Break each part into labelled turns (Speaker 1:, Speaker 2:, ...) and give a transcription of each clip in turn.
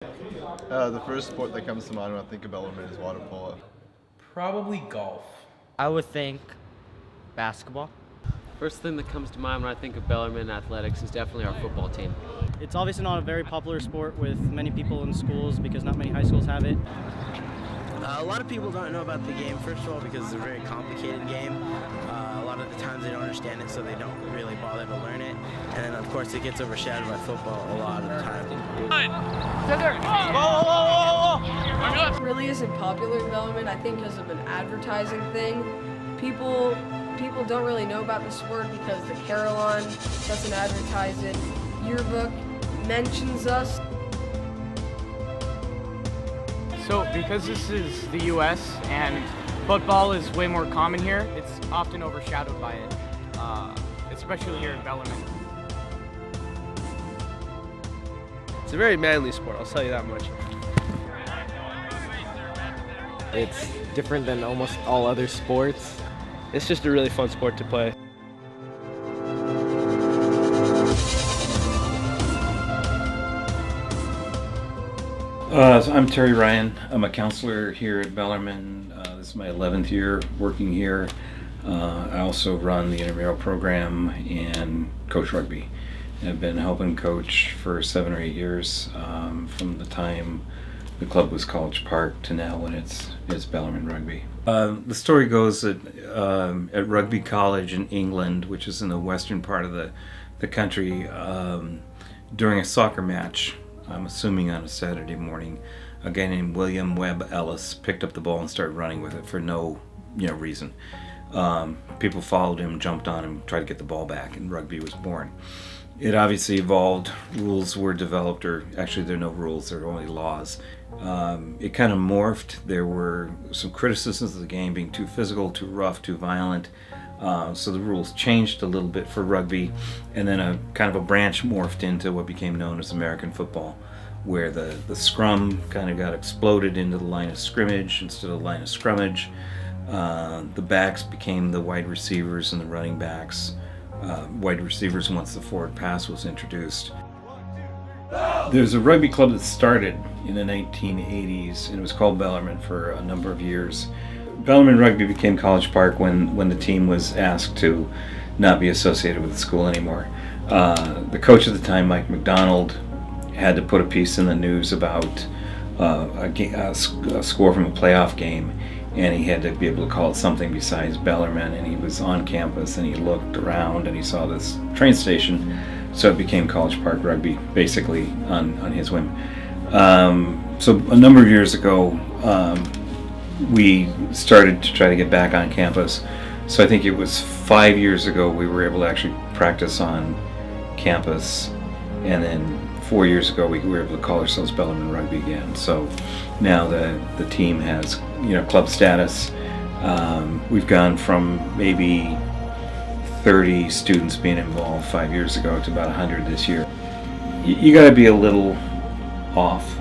Speaker 1: The first sport that comes to mind when I think of Bellarmine is water polo.
Speaker 2: Probably golf.
Speaker 3: I would think basketball.
Speaker 4: First thing that comes to mind when I think of Bellarmine athletics is definitely our football team.
Speaker 5: It's obviously not a very popular sport with many people in schools because not many high schools have it.
Speaker 6: A lot of people don't know about the game, first of all, because it's a very complicated game. A lot of the times they don't understand it, so they don't really bother to learn it. And then, of course, it gets overshadowed by football a lot of the time.
Speaker 7: It really isn't popular in Bellarmine, I think because of an advertising thing. People don't really know about the sport because the Carillon doesn't advertise it. Yearbook mentions us.
Speaker 8: So because this is the U.S. and football is way more common here, it's often overshadowed by it, especially here in Bellarmine.
Speaker 9: It's a very manly sport, I'll tell you that much.
Speaker 10: It's different than almost all other sports.
Speaker 9: It's just a really fun sport to play.
Speaker 11: So I'm Terry Ryan. I'm a counselor here at Bellarmine. This is my 11th year working here. I also run the intramural program and coach rugby. I've been helping coach for 7 or 8 years, from the time the club was College Park to now when it's Bellarmine Rugby. The story goes that at Rugby College in England, which is in the western part of the country, during a soccer match, I'm assuming on a Saturday morning, a guy named William Webb Ellis picked up the ball and started running with it for no reason. People followed him, jumped on him, tried to get the ball back, and rugby was born. It obviously evolved, rules were developed, or actually there are no rules, there are only laws. It kind of morphed. There were some criticisms of the game being too physical, too rough, too violent. So the rules changed a little bit for rugby, and then a kind of a branch morphed into what became known as American football, where the scrum kind of got exploded into the line of scrimmage instead of the line of scrummage. The backs became the wide receivers and the running backs. Wide receivers once the forward pass was introduced. There's a rugby club that started in the 1980s, and it was called Bellarmine for a number of years. Bellarmine Rugby became College Park when the team was asked to not be associated with the school anymore. The coach at the time, Mike McDonald, had to put a piece in the news about a score from a playoff game, and he had to be able to call it something besides Bellarmine, and he was on campus and he looked around and he saw this train station, so it became College Park Rugby, basically on his whim. So a number of years ago, we started to try to get back on campus. So I think it was 5 years ago we were able to actually practice on campus, and then 4 years ago we were able to call ourselves Bellarmine Rugby again. So now the team has club status. We've gone from maybe 30 students being involved 5 years ago to about 100 this year. You got to be a little off,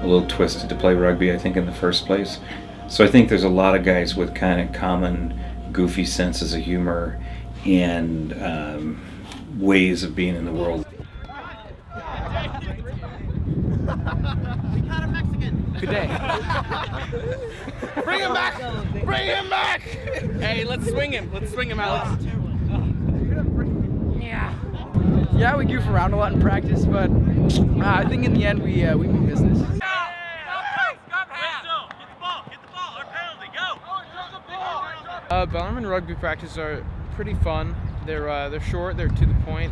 Speaker 11: a little twisted to play rugby, I think, in the first place. So I think there's a lot of guys with kind of common goofy senses of humor and ways of being in the world.
Speaker 8: Good day.
Speaker 9: Bring him back! Bring him back!
Speaker 8: Hey, let's swing him, Alex.
Speaker 12: Yeah, we goof around a lot in practice, but I think in the end we mean business.
Speaker 8: Bellarmine rugby practices are pretty fun. They're short, they're to the point.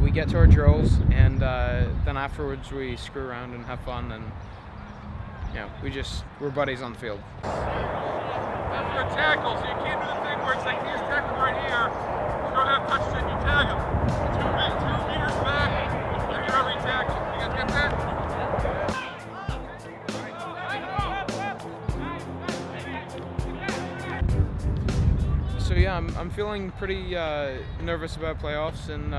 Speaker 8: We get to our drills, and then afterwards we screw around and have fun, and we're buddies on the field.
Speaker 13: That's for a tackle, so you can't do the thing where it's like, here's tackle right here, you don't have touches and you tag him. 2 meters back, after every tackle. You guys get that?
Speaker 8: So yeah, I'm feeling pretty nervous about playoffs, and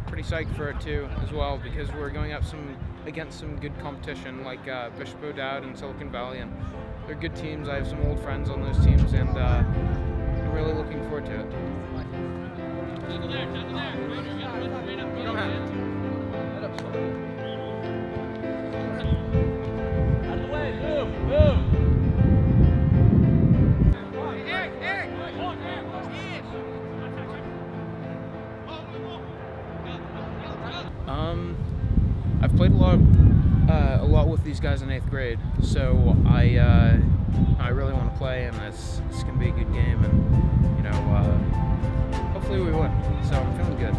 Speaker 8: pretty psyched for it too as well, because we're going up against some good competition like Bishop O'Dowd and Silicon Valley, and they're good teams. I have some old friends on those teams, and I'm really looking forward to it. Come on. lot with these guys in 8th grade, so I really want to play, and it's going to be a good game, and you know, hopefully we win. So I'm feeling good.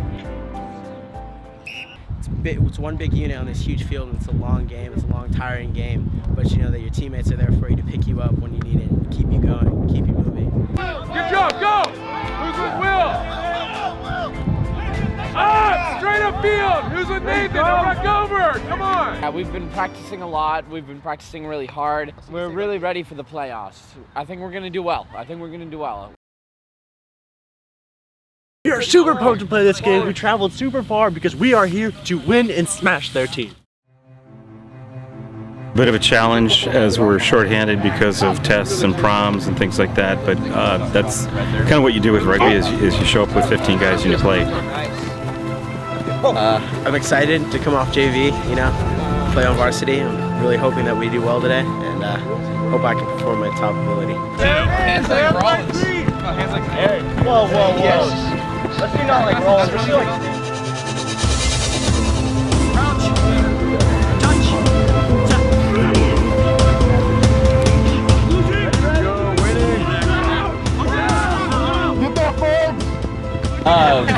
Speaker 6: It's one big unit on this huge field, and it's a long game. It's a long, tiring game, but you know that your teammates are there for you to pick you up when you need it, and keep you going, keep you moving.
Speaker 13: Good job, go! Who's with Will? Straight up field! Who's with Nathan? Back over! Come on!
Speaker 12: Yeah, we've been practicing a lot. We've been practicing really hard. We're really ready for the playoffs. I think we're going to do well.
Speaker 10: We are super pumped to play this game. We traveled super far because we are here to win and smash their team.
Speaker 11: Bit of a challenge as we're shorthanded because of tests and proms and things like that, but that's kind of what you do with rugby is you show up with 15 guys and you play.
Speaker 6: I'm excited to come off JV, you know, play on varsity. I'm really hoping that we do well today, and hope I can perform my top ability.
Speaker 13: Hands like Rollins. Hands like Eric.
Speaker 10: Whoa, whoa, whoa. Let's do not like Rollins. Let's do like...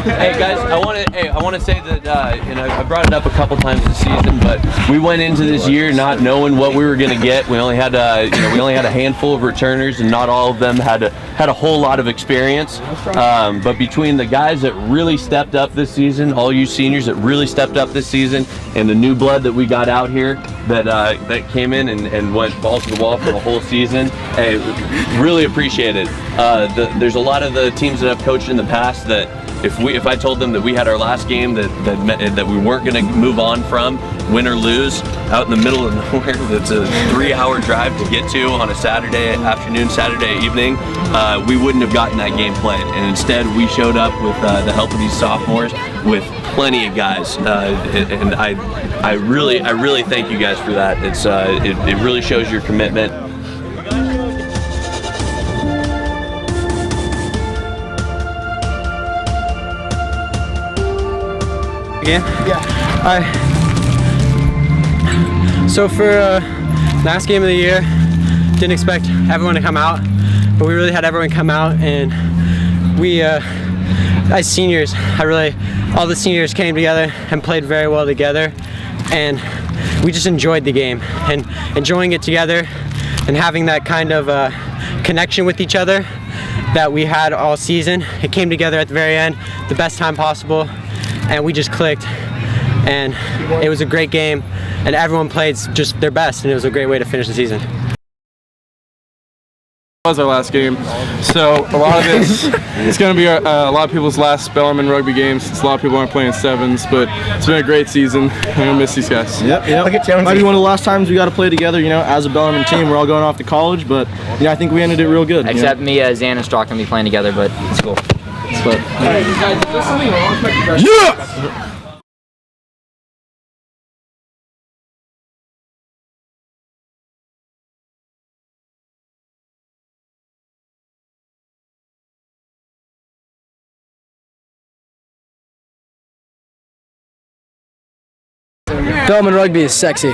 Speaker 14: Hey guys, I want to say that you know, I brought it up a couple times this season, but we went into this year not knowing what we were going to get. We only had we only had a handful of returners, and not all of them had a whole lot of experience. But between the guys that really stepped up this season, all you seniors that really stepped up this season, and the new blood that we got out here that came in and went balls to the wall for the whole season, hey, really appreciate it. There's a lot of the teams that I've coached in the past that if I told them that we had our last game that we weren't going to move on from, win or lose, out in the middle of nowhere, that's a 3-hour drive to get to on a Saturday afternoon, Saturday evening, we wouldn't have gotten that game played. And instead, we showed up with the help of these sophomores with plenty of guys, and I really thank you guys for that. It really shows your commitment.
Speaker 5: Yeah. So for last game of the year, didn't expect everyone to come out, but we really had everyone come out, and we, as seniors, all the seniors came together and played very well together, and we just enjoyed the game, and enjoying it together, and having that kind of connection with each other that we had all season. It came together at the very end, the best time possible, and we just clicked, and it was a great game, and everyone played just their best, and it was a great way to finish the season.
Speaker 15: Was our last game, so a lot of this it's going to be a lot of people's last Bellarmine Rugby games, since a lot of people aren't playing sevens, but it's been a great season. I'm going to miss these guys.
Speaker 10: Yep. Might be one of the last times we got to play together, you know, as a Bellarmine team. We're all going off to college, but you know, I think we ended it real good.
Speaker 16: Except me, Zan, and Strock can be playing together, but it's cool. But,
Speaker 15: yeah!
Speaker 12: Bellarmine Rugby is sexy.